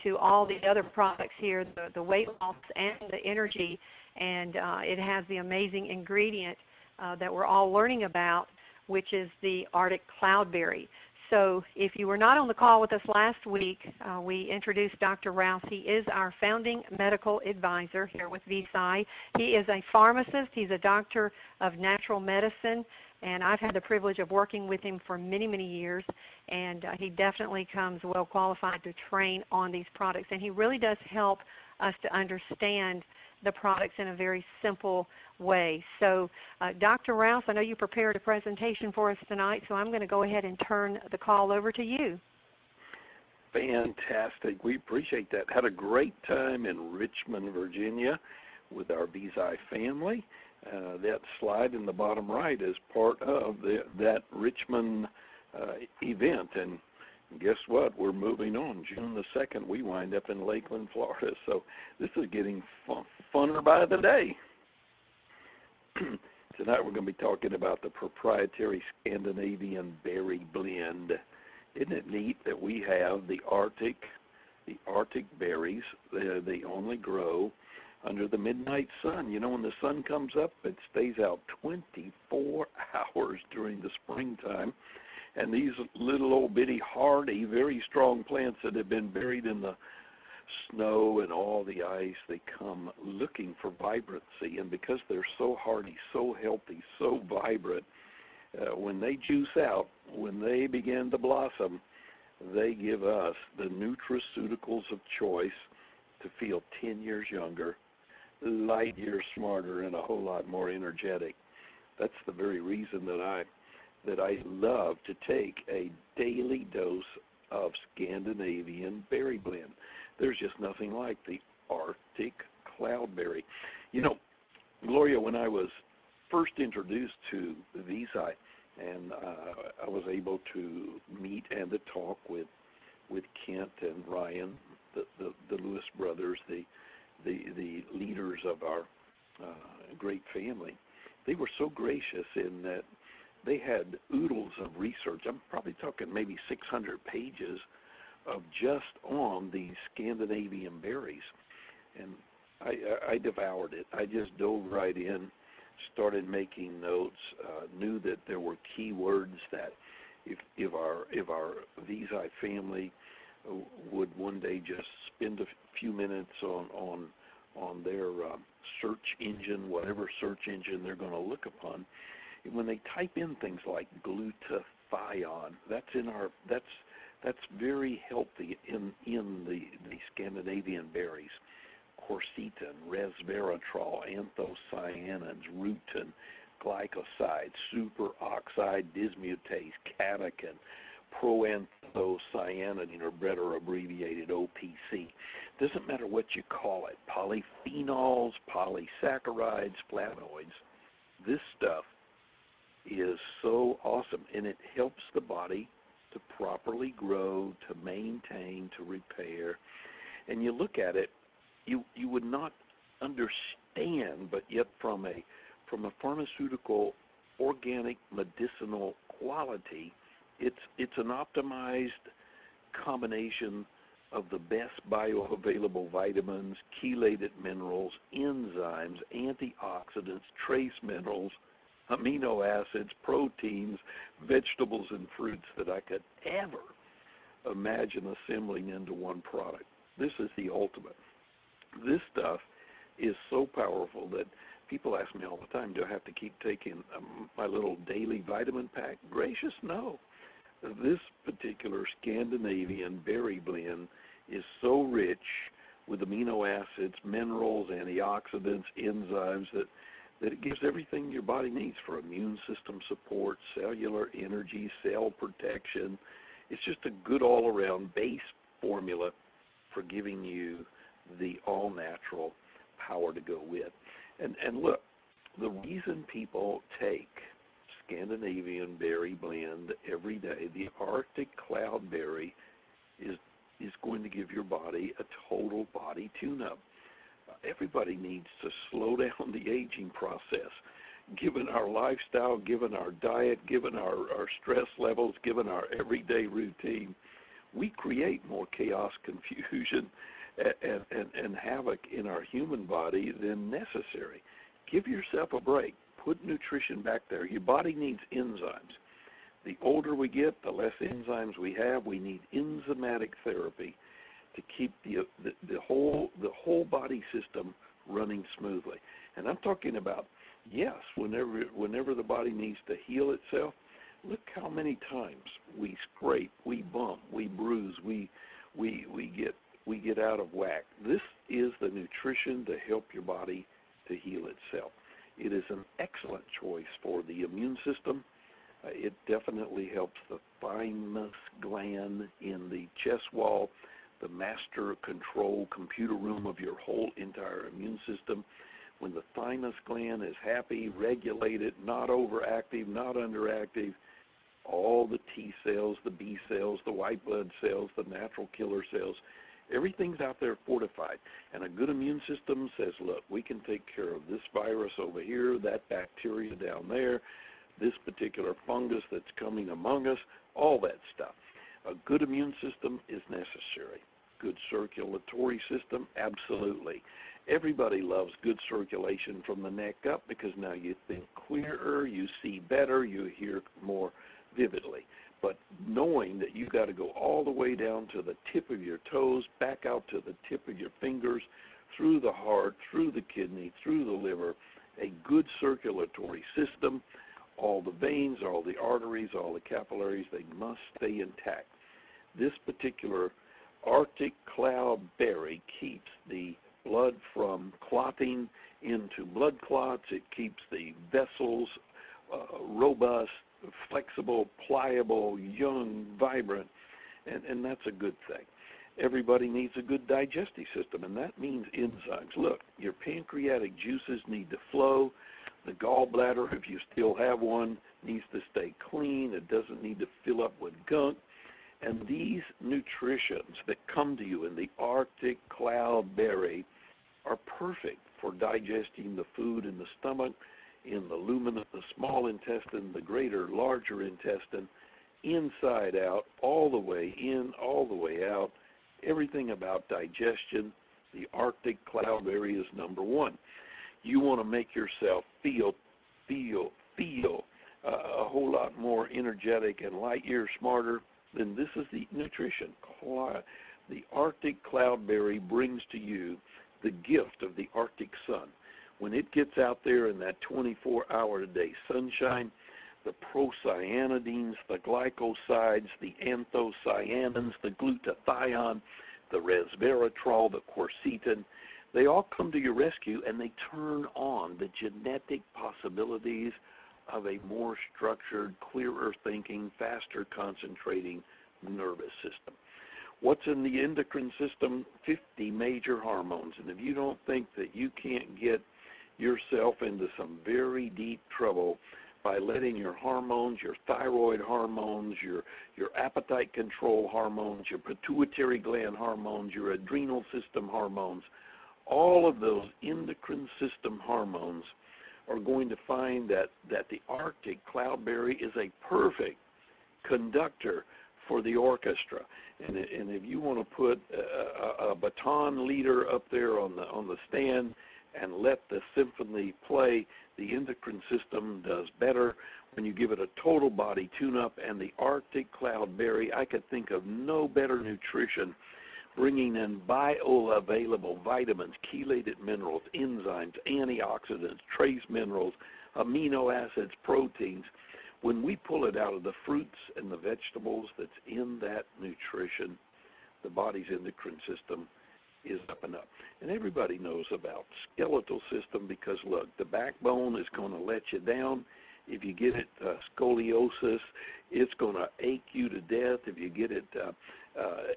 to all the other products here, the weight loss and the energy, and it has the amazing ingredient that we're all learning about, which is the Arctic cloudberry. So if you were not on the call with us last week, we introduced Dr. Rouse. He is our founding medical advisor here with Visi. He is a pharmacist. He's a doctor of natural medicine, and I've had the privilege of working with him for many, many years, and he definitely comes well qualified to train on these products. And he really does help us to understand the products in a very simple way. So Dr. Rouse, I know you prepared a presentation for us tonight, so I'm going to go ahead and turn the call over to you. Fantastic. We appreciate that. Had a great time in Richmond, Virginia with our Visi family. That slide in the bottom right is part of that Richmond event. And guess what? We're moving on. June the 2nd, we wind up in Lakeland, Florida. So this is getting funner by the day. Tonight we're going to be talking about the proprietary Scandinavian berry blend. Isn't it neat that we have the Arctic berries? They only grow under the midnight sun. You know, when the sun comes up, it stays out 24 hours during the springtime. And these little old bitty hardy, very strong plants that have been buried in the snow and all the ice, they come looking for vibrancy. And because they're so hardy, so healthy, so vibrant, when they juice out, when they begin to blossom, they give us the nutraceuticals of choice to feel 10 years younger, light years smarter, and a whole lot more energetic. That's the very reason that I love to take a daily dose of Scandinavian berry blend. There's just nothing like the Arctic cloudberry. You know, Gloria, when I was first introduced to Visi, and I was able to meet and to talk with Kent and Ryan, the Lewis brothers, the leaders of our great family, they were so gracious in that they had oodles of research. I'm probably talking maybe 600 pages of just on these Scandinavian berries. And I devoured it. I just dove right in, started making notes, knew that there were key words that if our Visi family would one day just spend a few minutes on their search engine, whatever search engine they're going to look upon, when they type in things like glutathione, that's very healthy in the Scandinavian berries. Quercetin, resveratrol, anthocyanins, rutin, glycosides, superoxide dismutase, catechin, proanthocyanidine, or better abbreviated OPC. Doesn't matter what you call it, polyphenols, polysaccharides, flavonoids. This stuff is so awesome, and it helps the body to properly grow, to maintain, to repair. And you look at it, you would not understand, but yet from a pharmaceutical, organic, medicinal quality, it's an optimized combination of the best bioavailable vitamins, chelated minerals, enzymes, antioxidants, trace minerals, amino acids, proteins, vegetables, and fruits that I could ever imagine assembling into one product. This is the ultimate. This stuff is so powerful that people ask me all the time, do I have to keep taking my little daily vitamin pack? Gracious, no. This particular Scandinavian berry blend is so rich with amino acids, minerals, antioxidants, enzymes that it gives everything your body needs for immune system support, cellular energy, cell protection. It's just a good all-around base formula for giving you the all-natural power to go with. And look, the reason people take Scandinavian berry blend every day, the Arctic cloudberry, is going to give your body a total body tune-up. Everybody needs to slow down the aging process. Given our lifestyle, given our diet, given our stress levels, given our everyday routine, we create more chaos, confusion, and havoc in our human body than necessary. Give yourself a break. Put nutrition back there. Your body needs enzymes. The older we get, the less enzymes we have. We need enzymatic therapy to keep the whole body system running smoothly. And I'm talking about, yes, whenever the body needs to heal itself, look how many times we scrape, we bump, we bruise, we get out of whack. This is the nutrition to help your body to heal itself. It is an excellent choice for the immune system. It definitely helps the thymus gland in the chest wall, the master control computer room of your whole entire immune system. When the thymus gland is happy, regulated, not overactive, not underactive, all the T cells, the B cells, the white blood cells, the natural killer cells, everything's out there fortified. And a good immune system says, look, we can take care of this virus over here, that bacteria down there, this particular fungus that's coming among us, all that stuff. A good immune system is necessary. Good circulatory system, absolutely. Everybody loves good circulation from the neck up because now you think clearer, you see better, you hear more vividly. But knowing that you've got to go all the way down to the tip of your toes, back out to the tip of your fingers, through the heart, through the kidney, through the liver, a good circulatory system, all the veins, all the arteries, all the capillaries, they must stay intact. This particular Arctic cloud berry keeps the blood from clotting into blood clots. It keeps the vessels robust, flexible, pliable, young, vibrant, and that's a good thing. Everybody needs a good digestive system, and that means enzymes. Look, your pancreatic juices need to flow. The gallbladder, if you still have one, needs to stay clean. It doesn't need to fill up with gunk. And these nutritions that come to you in the Arctic cloud berry are perfect for digesting the food in the stomach, in the lumen, the small intestine, the greater, larger intestine, inside out, all the way in, all the way out. Everything about digestion, the Arctic cloudberry is number one. You want to make yourself feel a whole lot more energetic and light years smarter, then this is the nutrition. The Arctic cloudberry brings to you the gift of the Arctic sun. When it gets out there in that 24-hour-a-day sunshine, the procyanidins, the glycosides, the anthocyanins, the glutathione, the resveratrol, the quercetin, they all come to your rescue and they turn on the genetic possibilities of a more structured, clearer thinking, faster concentrating nervous system. What's in the endocrine system? 50 major hormones. And if you don't think that you can't get yourself into some very deep trouble by letting your hormones, your thyroid hormones, your appetite control hormones, your pituitary gland hormones, your adrenal system hormones, all of those endocrine system hormones are going to find that the Arctic cloudberry is a perfect conductor for the orchestra. And if you want to put a baton leader up there on the stand and let the symphony play, the endocrine system does better when you give it a total body tune-up. And the Arctic cloudberry, I could think of no better nutrition, bringing in bioavailable vitamins, chelated minerals, enzymes, antioxidants, trace minerals, amino acids, proteins. When we pull it out of the fruits and the vegetables that's in that nutrition, the body's endocrine system is up and up. And everybody knows about skeletal system because, look, the backbone is going to let you down. If you get it scoliosis, it's going to ache you to death. If you get it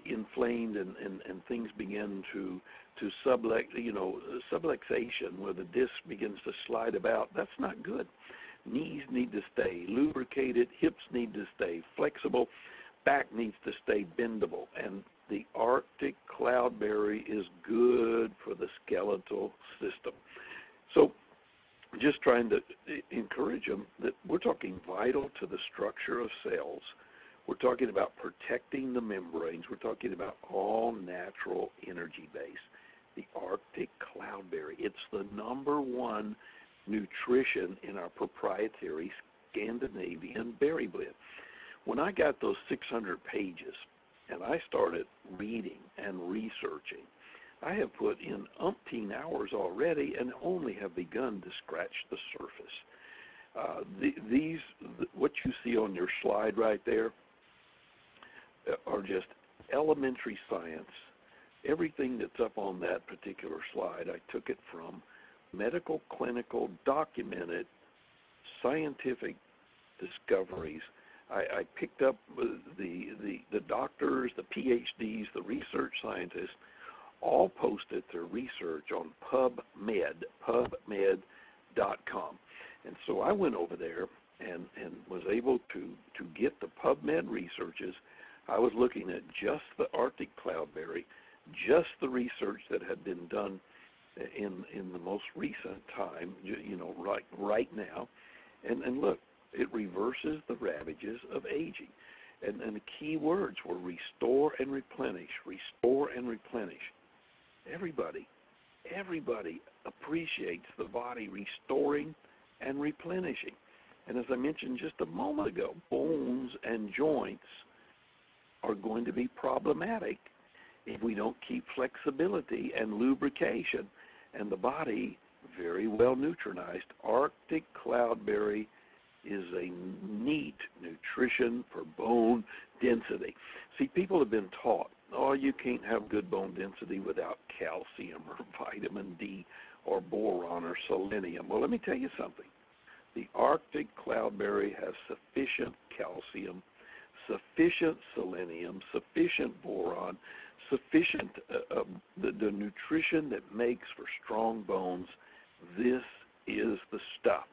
inflamed and things begin to subluxation, where the disc begins to slide about, that's not good. Knees need to stay lubricated, hips need to stay flexible, back needs to stay bendable, and the Arctic cloudberry is good for the skeletal system. So just trying to encourage them that we're talking vital to the structure of cells, We're talking about protecting the membranes. We're talking about all natural energy base. The Arctic cloudberry. It's the #1 nutrition in our proprietary Scandinavian berry blend. When I got those 600 pages and I started reading and researching, I have put in umpteen hours already and only have begun to scratch the surface. What you see on your slide right there are just elementary science. Everything that's up on that particular slide, I took it from medical, clinical, documented, scientific discoveries. I picked up the doctors, the PhDs, the research scientists, all posted their research on pubmed.com. And so I went over there and was able to get the PubMed researches. I was looking at just the Arctic cloudberry, just the research that had been done in the most recent time, right now. And look, it reverses the ravages of aging. And the key words were restore and replenish, restore and replenish. Everybody appreciates the body restoring and replenishing. And as I mentioned just a moment ago, bones and joints are going to be problematic if we don't keep flexibility and lubrication, and the body very well neutronized. Arctic cloudberry is a neat nutrition for bone density. See, people have been taught, oh, you can't have good bone density without calcium or vitamin D or boron or selenium. Well, let me tell you something. The Arctic cloudberry has sufficient calcium, sufficient selenium, sufficient boron, sufficient the nutrition that makes for strong bones. This is the stuff.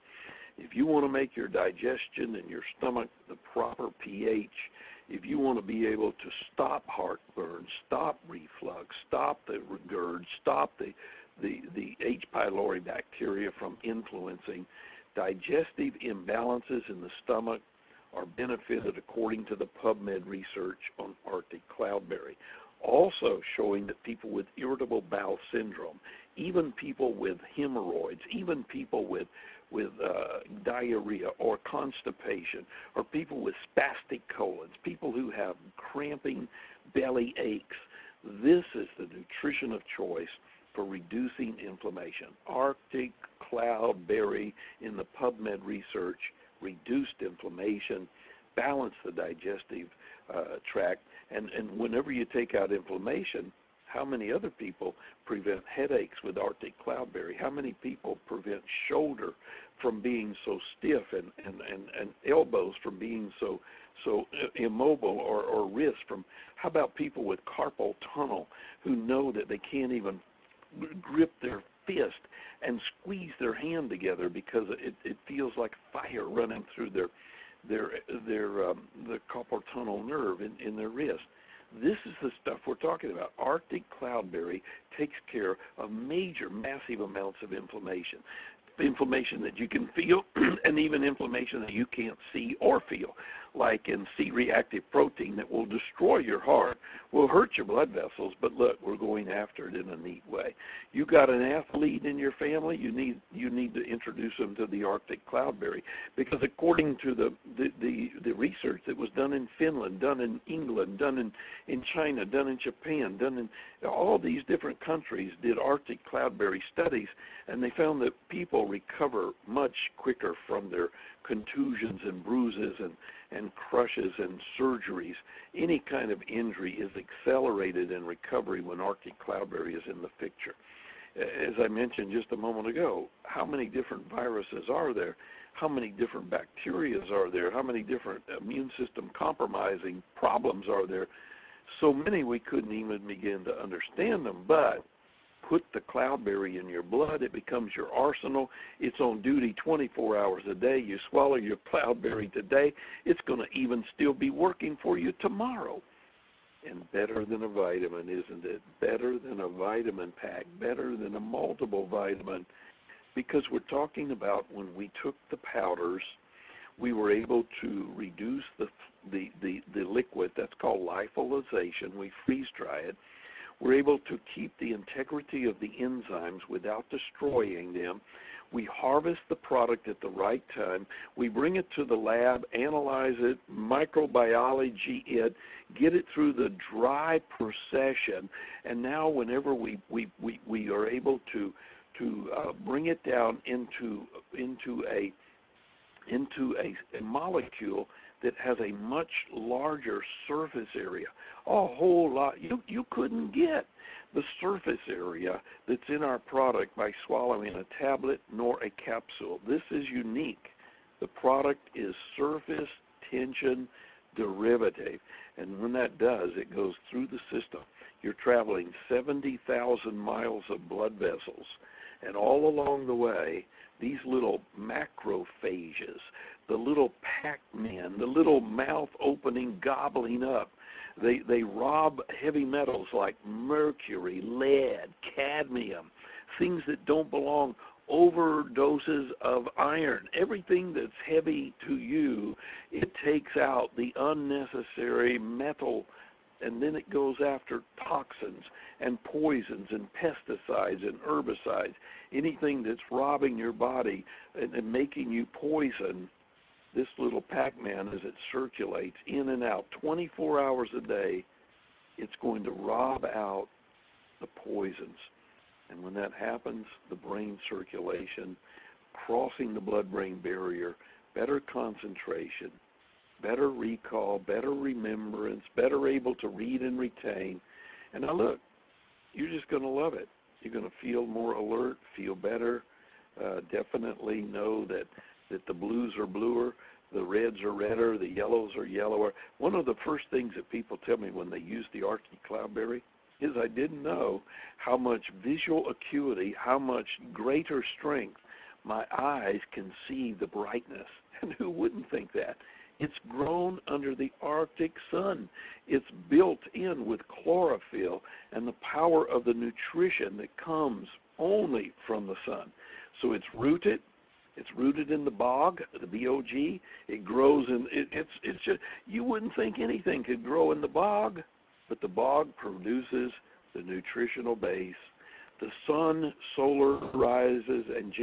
If you want to make your digestion and your stomach the proper pH, if you want to be able to stop heartburn, stop reflux, stop the regurg, stop the H. pylori bacteria from influencing, digestive imbalances in the stomach are benefited according to the PubMed research on Arctic cloudberry. Also showing that people with irritable bowel syndrome, even people with hemorrhoids, even people with diarrhea or constipation, or people with spastic colons, people who have cramping belly aches, this is the nutrition of choice for reducing inflammation. Arctic cloudberry in the PubMed research reduced inflammation, balanced the digestive tract, and whenever you take out inflammation, how many other people prevent headaches with Arctic cloudberry? How many people prevent shoulder from being so stiff and elbows from being so immobile, or wrists from? How about people with carpal tunnel who know that they can't even grip their fist and squeeze their hand together because it feels like fire running through the carpal tunnel nerve in their wrist? This is the stuff we're talking about. Arctic cloudberry takes care of massive amounts of inflammation that you can feel and even inflammation that you can't see or feel, like in C-reactive protein that will destroy your heart, will hurt your blood vessels, but look, we're going after it in a neat way. You got an athlete in your family, you need to introduce them to the Arctic cloudberry, because according to the research that was done in Finland, done in England, done in China, done in Japan, done in all these different countries, did Arctic cloudberry studies, and they found that people recover much quicker from their contusions and bruises and crushes and surgeries. Any kind of injury is accelerated in recovery when Arctic cloudberry is in the picture. As I mentioned just a moment ago, how many different viruses are there? How many different bacteria are there? How many different immune system compromising problems are there? So many we couldn't even begin to understand them, but put the cloudberry in your blood, it becomes your arsenal. It's on duty 24 hours a day. You swallow your cloudberry today, it's going to even still be working for you tomorrow. And better than a vitamin, isn't it? Better than a vitamin pack, better than a multiple vitamin, because we're talking about when we took the powders, we were able to reduce the liquid. That's called lyophilization. We freeze dry it. We're able to keep the integrity of the enzymes without destroying them. We harvest the product at the right time. We bring it to the lab, analyze it, microbiology it, get it through the dry procession, and now whenever we are able to bring it down into a molecule that has a much larger surface area, a whole lot. You couldn't get the surface area that's in our product by swallowing a tablet nor a capsule. This is unique. The product is surface tension derivative, and when that does, it goes through the system. You're traveling 70,000 miles of blood vessels, and all along the way, these little macrophages, the little Pac-Man, the little mouth opening, gobbling up, they rob heavy metals like mercury, lead, cadmium, things that don't belong, overdoses of iron. Everything that's heavy to you, it takes out the unnecessary metal, and then it goes after toxins and poisons and pesticides and herbicides, anything that's robbing your body and making you poison. This little Pac-Man, as it circulates in and out 24 hours a day, it's going to rob out the poisons. And when that happens, the brain circulation, crossing the blood-brain barrier, better concentration, better recall, better remembrance, better able to read and retain. And now look, you're just going to love it. You're going to feel more alert, feel better, definitely know that the blues are bluer, the reds are redder, the yellows are yellower. One of the first things that people tell me when they use the Arctic cloudberry is I didn't know how much visual acuity, how much greater strength my eyes can see the brightness. And who wouldn't think that? It's grown under the Arctic sun. It's built in with chlorophyll and the power of the nutrition that comes only from the sun. So it's rooted in the bog, the B-O-G. It grows in, it's just, you wouldn't think anything could grow in the bog, but the bog produces the nutritional base. The sun, solar rises and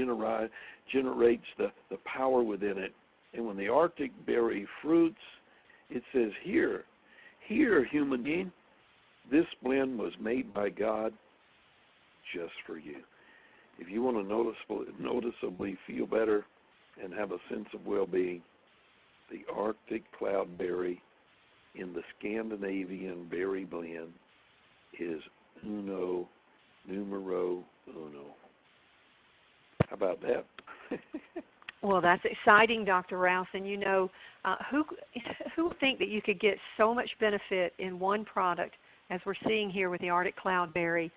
generates the power within it. And when the Arctic berry fruits, it says, here, human being, this blend was made by God just for you. If you want to noticeably feel better and have a sense of well-being, the Arctic cloudberry in the Scandinavian berry blend is numero uno. How about that? Well, that's exciting, Dr. Rouse. And you know, who would think that you could get so much benefit in one product, as we're seeing here with the Arctic cloudberry?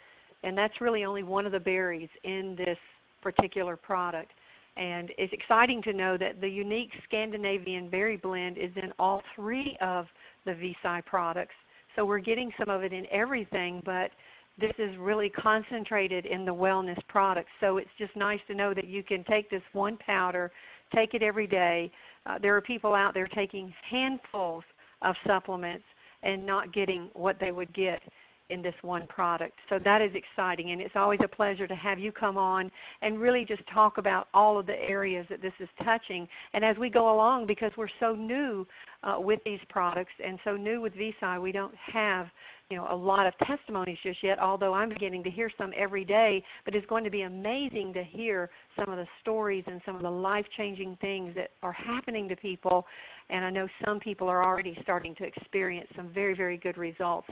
And that's really only one of the berries in this particular product. And it's exciting to know that the unique Scandinavian berry blend is in all three of the Visi products. So we're getting some of it in everything, but this is really concentrated in the wellness products. So it's just nice to know that you can take this one powder, take it every day. There are people out there taking handfuls of supplements and not getting what they would get in this one product. So that is exciting, and it's always a pleasure to have you come on and really just talk about all of the areas that this is touching. And as we go along, because we're so new with these products and so new with Visi, we don't have a lot of testimonies just yet, although I'm beginning to hear some every day. But it's going to be amazing to hear some of the stories and some of the life-changing things that are happening to people. And I know some people are already starting to experience some very, very good results.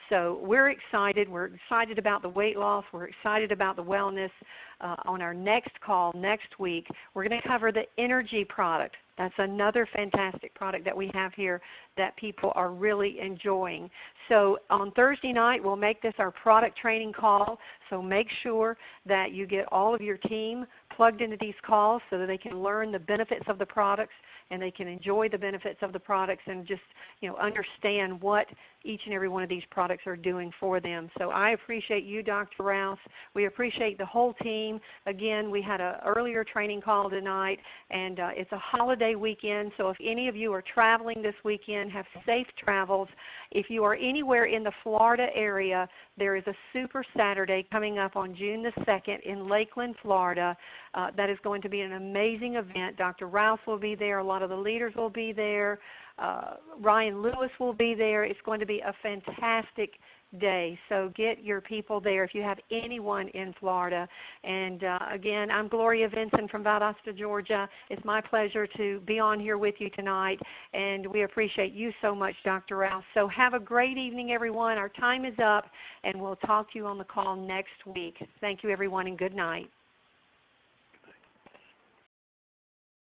So we're excited. We're excited about the weight loss. We're excited about the wellness. On our next call next week, we're going to cover the energy product. That's another fantastic product that we have here that people are really enjoying. So on Thursday night, we'll make this our product training call. So make sure that you get all of your team plugged into these calls so that they can learn the benefits of the products and they can enjoy the benefits of the products and just understand what each and every one of these products are doing for them. So I appreciate you, Dr. Rouse. We appreciate the whole team. Again, we had an earlier training call tonight, and it's a holiday weekend, so if any of you are traveling this weekend, have safe travels. If you are anywhere in the Florida area, there is a Super Saturday coming up on June the 2nd in Lakeland, Florida. That is going to be an amazing event. Dr. Rouse will be there. A lot of the leaders will be there. Ryan Lewis will be there. It's going to be a fantastic day. So get your people there if you have anyone in Florida. And again, I'm Gloria Vinson from Valdosta, Georgia. It's my pleasure to be on here with you tonight, and we appreciate you so much, Dr. Rouse. So have a great evening, everyone. Our time is up, and we'll talk to you on the call next week. Thank you, everyone, and good night.